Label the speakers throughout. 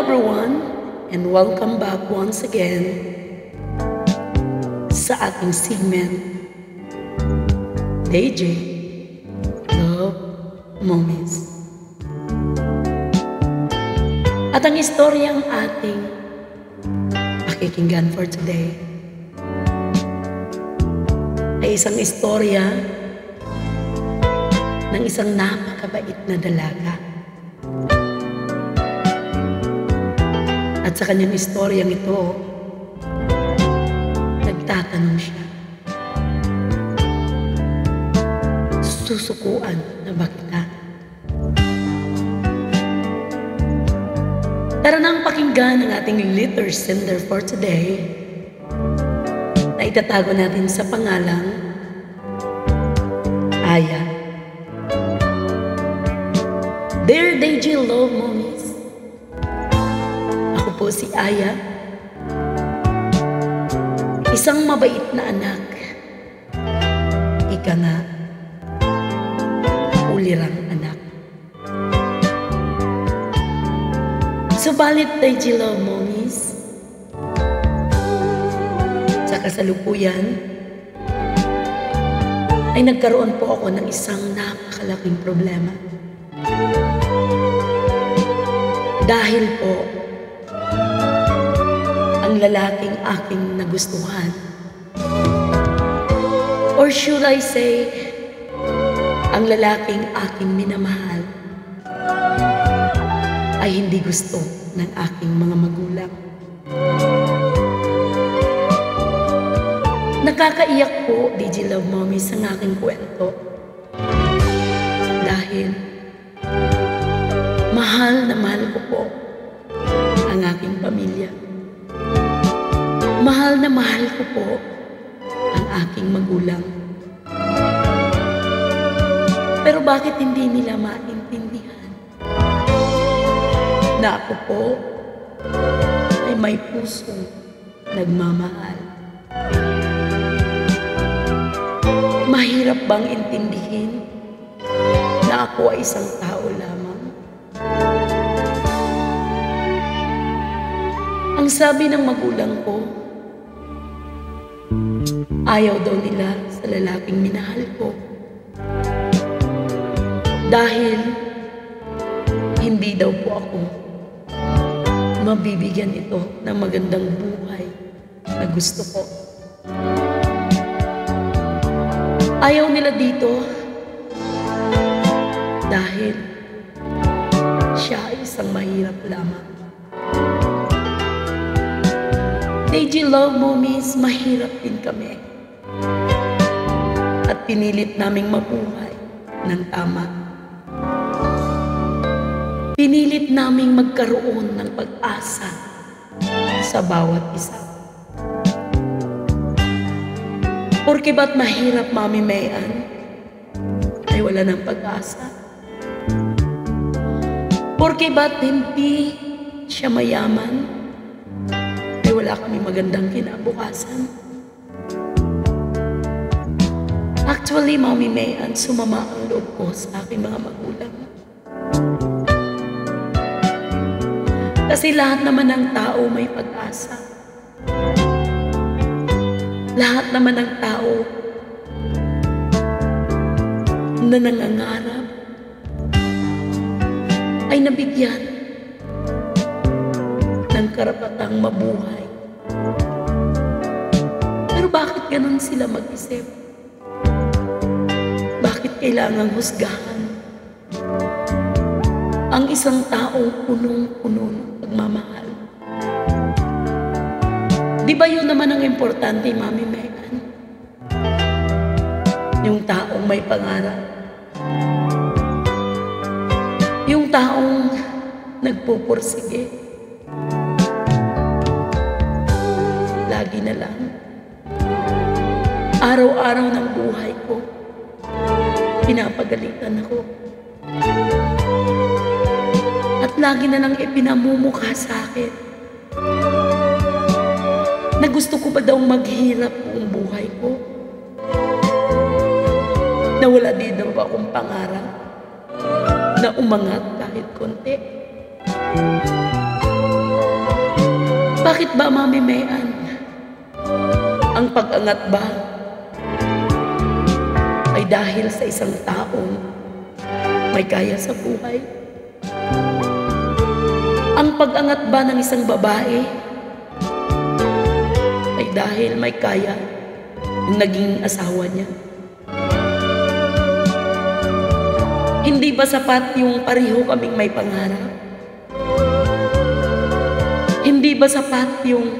Speaker 1: everyone, and welcome back once again sa ating segment, DJ Love Moments. At ang istoryang ating pakikinggan for today ay isang istorya ng isang napakabait na dalaga. At sa kanyang istoryang ito, nagtatanong siya, susukuan na ba kita? Tara nang pakinggan ang ating letter sender for today na itatago natin sa pangalang Aya. Dear DJ Love Mommies, ako po si Aya, isang mabait na anak, ika nga, ulirang anak. Subalit DJ Love Mommies, sa kasalukuyan ay nagkaroon po ako ng isang napakalaking problema. Dahil po, ang lalaking aking nagustuhan, or should I say, ang lalaking aking minamahal, ay hindi gusto ng aking mga magulang. Nakakaiyak po, DJ Love Mommies, ang aking kwento. Dahil mahal na mahal ko po ang aking pamilya. Mahal na mahal ko po ang aking magulang. Pero bakit hindi nila maintindihan na ako po ay may pusong nagmamahal? Mahirap bang intindihin na ako ay isang tao lamang? Ang sabi ng magulang ko, ayaw daw nila sa lalaking minahal ko dahil hindi daw po ako mabibigyan ito ng magandang buhay na gusto ko. Ayaw nila dito dahil siya ay isang mahirap lamang. DJ Love Mommies, mahirap din kami. At pinilit naming mabuhay ng tama. Pinilit naming magkaroon ng pag-asa sa bawat isa. Porque ba't mahirap, Mami Mayan, ay wala ng pag-asa? Porque ba't hindi siya mayaman, ay wala kami magandang kinabukasan? Actually, Mami Mayan, sumama ang loob ko sa aking mga magulang. Kasi lahat naman ng tao may pag-asa. Lahat naman ng tao na nangangarap ay nabigyan ng karapatang mabuhay. Pero bakit ganun sila mag-isip? Bakit kailangang husgahan ang isang taong punong-puno ng pagmamahal? Di ba yun naman ang importante, Mami Megan? Yung taong may pangarap. Yung taong nagpupursige. Lagi na lang. Araw-araw ng buhay ko, pinapagalitan ako. At lagi na lang ipinamumukha sa akin na gusto ko ba daw maghirap ang buhay ko? Na wala din daw akong pangarap na umangat kahit konti. Bakit ba, Mami Mayan? Ang pag-angat ba ay dahil sa isang taong may kaya sa buhay? Ang pag-angat ba ng isang babae ay dahil may kaya yung naging asawa niya? Hindi ba sapat yung pareho kaming may pangarap? Hindi ba sapat yung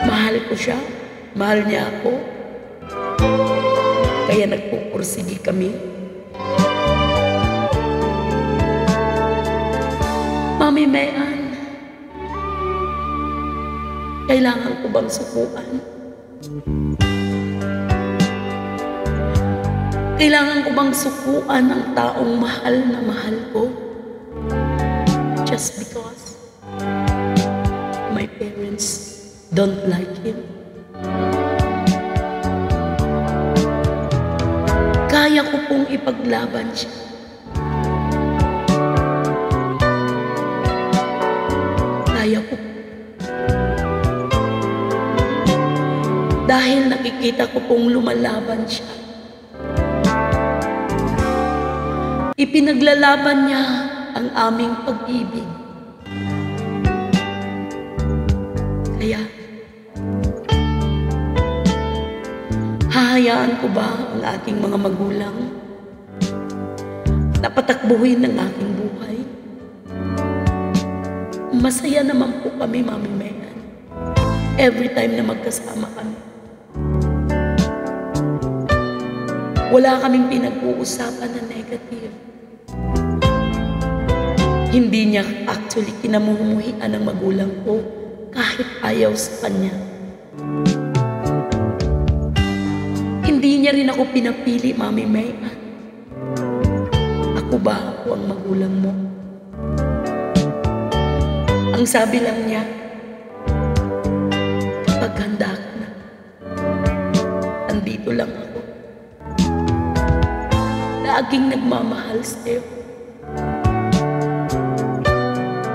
Speaker 1: mahal ko siya, mahal niya ako, kaya nagpupursige kami? Mami Mayan, kailangan ko bang sukuan? Kailangan ko bang sukuan ang taong mahal na mahal ko? Just because my parents don't like him? Kaya ko pong ipaglaban siya. Kaya ko. Dahil nakikita ko pong lumalaban siya. Ipinaglalaban niya ang aming pag-ibig. Kaya, hahayaan ko ba ang aking mga magulang na patakbuhin ng aking buhay? Masaya naman po kami, Mami Mayan, every time na magkasama kami. Wala kaming pinag-uusapan na negative. Hindi niya actually kinamumuhian ng magulang ko kahit ayaw sa kanya. Hindi niya rin ako pinapili, Mami Mayan. Ako ba ako ang magulang mo? Ang sabi lang niya, kapag handa ka na, andito lang ako. Laging nagmamahal sa'yo.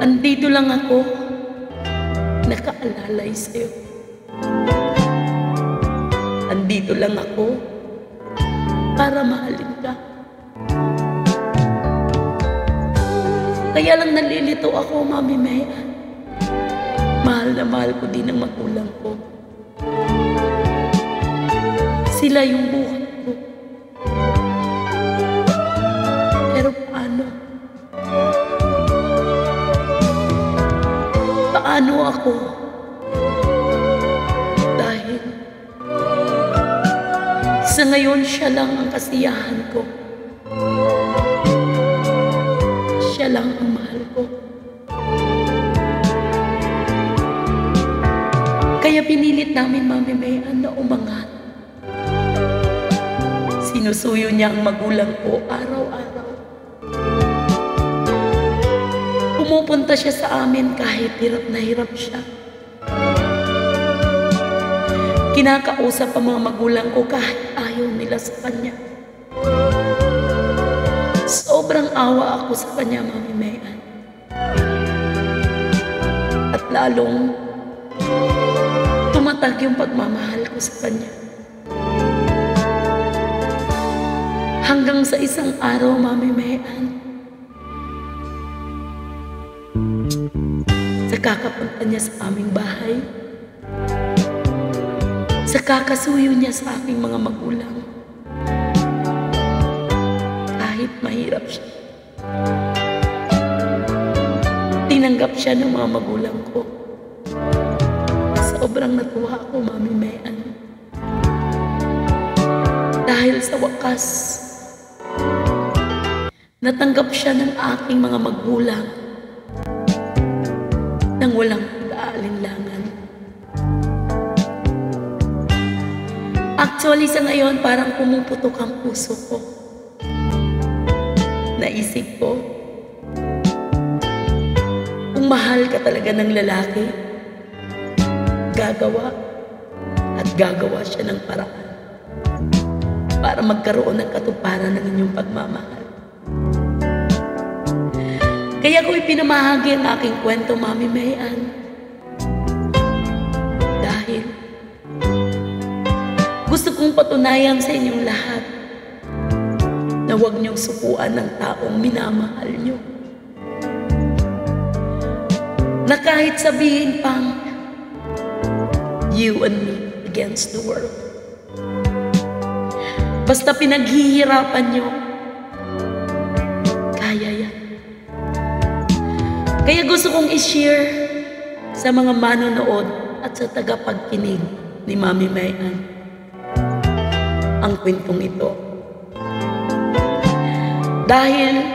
Speaker 1: Andito lang ako, nakaalalay sa'yo. Andito lang ako para mahalin ka. Kaya lang nalilito ako, Mami Mayan. Mahal na mahal ko din ang magulang ko. Sila yung buhay ko. Pero paano? Paano ako? Dahil sa ngayon siya lang ang kasiyahan ko. Siya lang ang mahal ko. Kaya pinilit namin, Mami Mayan, na umangat. Sinusuyo niya ang magulang ko araw-araw. Pumupunta siya sa amin kahit hirap na hirap siya. Kinakausap ang mga magulang ko kahit ayaw nila sa kanya. Sobrang awa ako sa kanya, Mami Mayan. At lalong tumatag yung pagmamahal ko sa kanya. Hanggang sa isang araw, Mami Mayan, sa kakapunta niya sa aming bahay, sa kakasuyo niya sa aking mga magulang, kahit mahirap siya, tinanggap siya ng mga magulang ko. Sobrang natuwa ako, Mami Mayan. Dahil sa wakas, natanggap siya ng aking mga magulang nang walang pag-aalinlangan. Actually, sa ngayon, parang pumuputok ang puso ko. Naisip ko, kung mahal ka talaga ng lalaki, gagawa at gagawa siya ng paraan para magkaroon ng katuparan ng inyong pagmamahal. Kaya ko ipinamahagi ang aking kwento, Mami Mayan, Gusto kong patunayan sa inyong lahat na huwag niyong sukuan ng taong minamahal niyo. Na kahit sabihin pang, you and me against the world. Basta pinaghihirapan niyo, kaya yan. Kaya gusto kong i-share sa mga manonood at sa tagapagkinig ni Mami Mayan ang kwentong ito. Dahil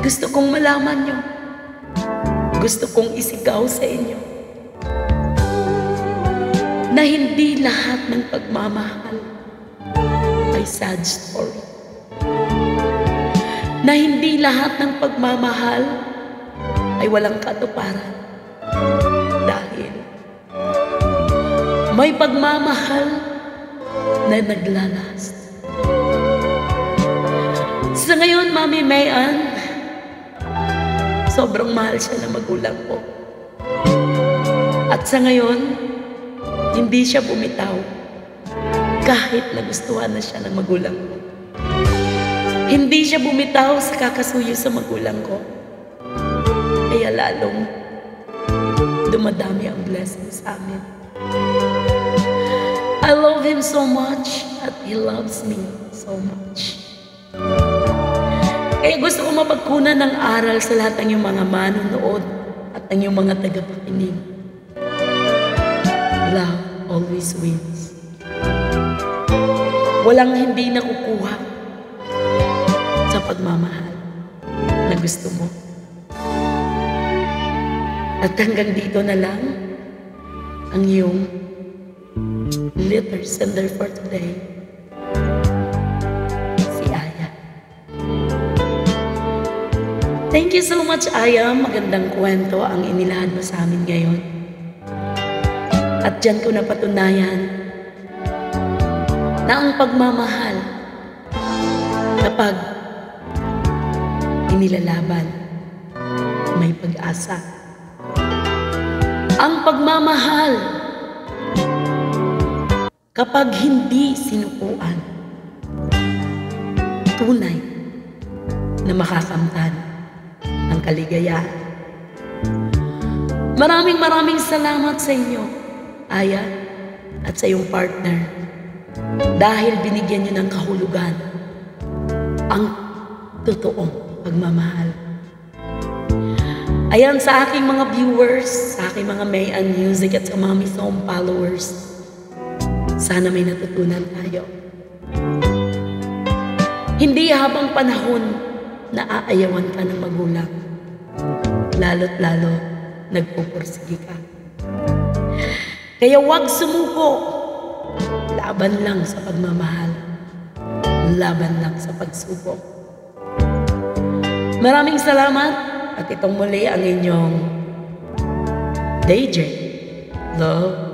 Speaker 1: gusto kong malaman niyo, gusto kong isigaw sa inyo na hindi lahat ng pagmamahal ay sad story. Na hindi lahat ng pagmamahal ay walang katuparan. Dahil may pagmamahal na naglalast. Sa ngayon, Mami Mayan, sobrang mahal siya ng magulang ko. At sa ngayon, hindi siya bumitaw kahit nagustuhan na siya ng magulang ko. Hindi siya bumitaw sa kakasuyo sa magulang ko. Kaya lalong dumadami ang blessings sa amin. I love him so much at he loves me so much. Kaya gusto ko mapagkunan ng aral sa lahat ng iyong mga manonood at ng iyong mga tagapakinig. Love always wins. Walang hindi nakukuha sa pagmamahal na gusto mo. At hanggang dito na lang ang iyong letter sender for today, si Aya. Thank you so much, Aya. Magandang kwento ang inilahad mo sa amin ngayon. At dyan ko napatunayan na ang pagmamahal kapag inilalaban, may pag-asa. Ang pagmamahal kapag hindi sinukuan, tunay na makakamtan ang kaligayahan. Maraming salamat sa inyo, Aya, at sa iyong partner, dahil binigyan niyo ng kahulugan ang totoong pagmamahal. Ayan, sa aking mga viewers, sa aking mga Mayan Music at sa mga Miss Home followers, sana may natutunan tayo. Hindi habang panahon na aayawan ka ng magulang, lalo't lalo nagpupursige ka. Kaya huwag sumuko, laban lang sa pagmamahal, laban lang sa pagsubok. Maraming salamat. At itong muli ang inyong DJ Love